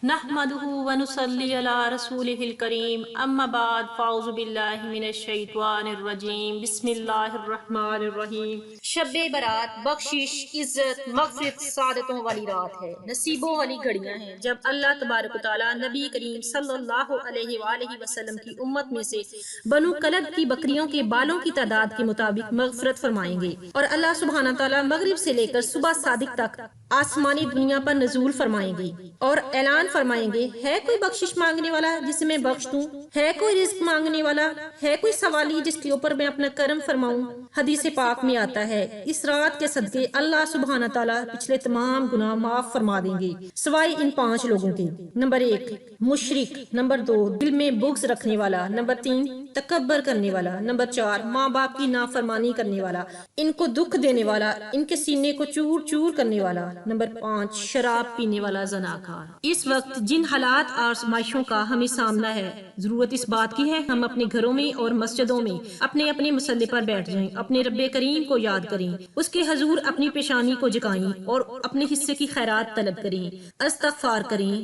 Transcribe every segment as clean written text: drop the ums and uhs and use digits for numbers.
نحمده ونصلي على رسوله الكريم اما بعد فاعوذ باللہ من الشیطان الرجیم بسم اللہ الرحمن الرحیم۔ شب برات بخشش، عزت، مغفرت، سعادتوں والی رات ہے، نصیبوں والی گھڑیاں ہیں جب اللہ تبارک و تعالیٰ نبی کریم صلی اللہ علیہ وآلہ وسلم کی امت میں سے بنو کلب کی بکریوں کے بالوں کی تعداد کے مطابق مغفرت فرمائیں گے، اور اللہ سبحانہ تعالیٰ مغرب سے لے کر صبح صادق تک آسمانی دنیا پر نزول فرمائیں گے اور اعلان فرمائیں گے، ہے کوئی بخشش مانگنے والا جسے میں بخش دوں؟ ہے کوئی رزق مانگنے والا؟ ہے کوئی سوالی جس کے اوپر میں اپنا کرم فرماؤں؟ حدیث پاک میں آتا ہے اس رات کے صدقے اللہ سبحانہ تعالیٰ پچھلے تمام گناہ معاف فرما دیں گے سوائے ان 5 لوگوں کے۔ نمبر 1 مشرک، نمبر 2 دل میں بغض رکھنے والا، نمبر 3 تکبر کرنے والا، نمبر 4 ماں باپ کی نافرمانی کرنے والا، ان کو دکھ دینے والا، ان کے سینے کو چور چور کرنے والا، نمبر 5 شراب پینے والا زناکار۔ اس وقت جن حالات اور آزمائشوں کا ہمیں سامنا ہے، ضرورت اس بات کی ہے ہم اپنے گھروں میں اور مسجدوں میں اپنے اپنے مصلی پر بیٹھ جائیں، اپنے رب کریم کو یاد کریں، اس کے حضور اپنی پیشانی کو جھکائیں اور اپنے حصے کی خیرات طلب کریں، استغفار کریں،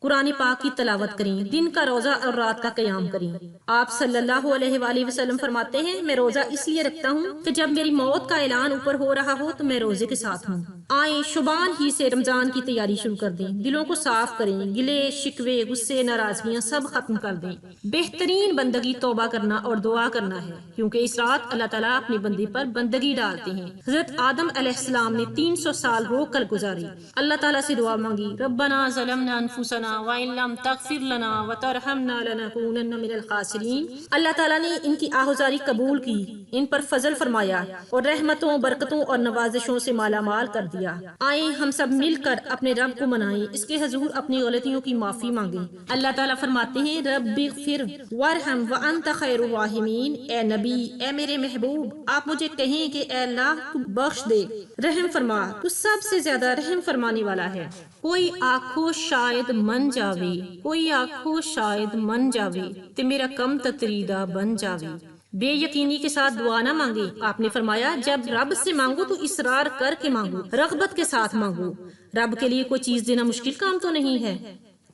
قرآن پاک کی تلاوت کریں، دن کا روزہ اور رات کا قیام کریں۔ آپ صلی اللہ علیہ وآلہ وسلم فرماتے ہیں، میں روزہ اس لیے رکھتا ہوں کہ جب میری موت کا اعلان اوپر ہو رہا ہو تو میں روزے کے ساتھ ہوں۔ آئیں شبان ہی سے رمضان کی تیاری شروع کر دیں، دلوں کو صاف کریں، گلے شکوے غصے ناراضگیاں سب ختم کر دیں۔ بہترین بندگی توبہ کرنا اور دعا کرنا ہے، کیونکہ اس رات اللہ تعالیٰ اپنے بندے پر بندگی ڈالتے ہیں۔ حضرت آدم علیہ السلام نے 300 سال رو کر گزاری، اللہ تعالیٰ سے دعا مانگی، ربنا ظلمنا انفسنا وَإِن لَّمْ تَغْفِرْ لَنَا وَتَرْحَمْنَا لَنَكُونَنَّ مِنَ الْخَاسِرِينَ۔ اللہ تعالیٰ نے ان کی آہوزاری قبول کی، ان پر فضل فرمایا اور رحمتوں، برکتوں اور نوازشوں سے مالا مال کر دیا۔ آئیں ہم سب مل کر اپنے رب کو منائیں، اس کے حضور اپنی غلطیوں کی معافی مانگیں۔ اللہ تعالیٰ فرماتے ہیں، رب اغفر وارحم وانت خیر الراحمین۔ اے نبی، اے میرے محبوب، آپ مجھے کہیں کہ اے اللہ تو بخش دے، رحم فرما، تو سب سے زیادہ رحم فرمانے والا ہے۔ کوئی آنکھوں شاید من جاوے، کوئی آنکھوں شاید من جاوے تے میرا کم تتریدہ بن جاوے۔ بے یقینی کے ساتھ دعا نہ مانگے، آپ نے فرمایا جب رب سے مانگو تو اصرار کر کے مانگو، رغبت کے ساتھ مانگو، رب کے لیے کوئی چیز دینا مشکل کام تو نہیں ہے۔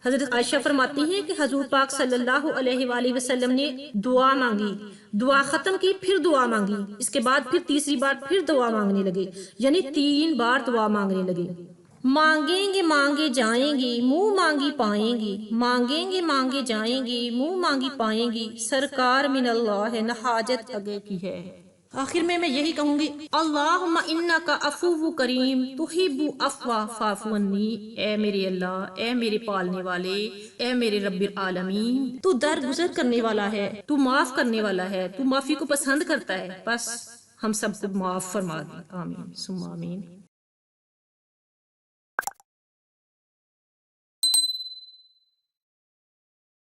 حضرت عائشہ فرماتی ہیں کہ حضور پاک صلی اللہ علیہ وآلہ وسلم نے دعا مانگی، دعا ختم کی، پھر دعا مانگی، اس کے بعد پھر تیسری بار پھر دعا مانگنے لگے، یعنی 3 بار دعا مانگنے لگے۔ مانگیں گے مانگے جائیں گے، منہ مانگی پائیں گے، مانگیں گے مانگے جائیں گے، منہ مانگی پائیں گے، سرکار من اللہ ہے نہ حاجت اگے کی ہے۔ آخر میں یہی کہوں گی، اللہم انکا عفو کریم تحب عفو فاعف عنی۔ اے میرے اللہ، اے میرے پالنے والے، اے میرے رب العالمین، تو درگزر کرنے والا ہے، تو معاف کرنے والا ہے، تو معافی کو پسند کرتا ہے، بس ہم سب کو معاف فرما دے، آمین ثم آمین۔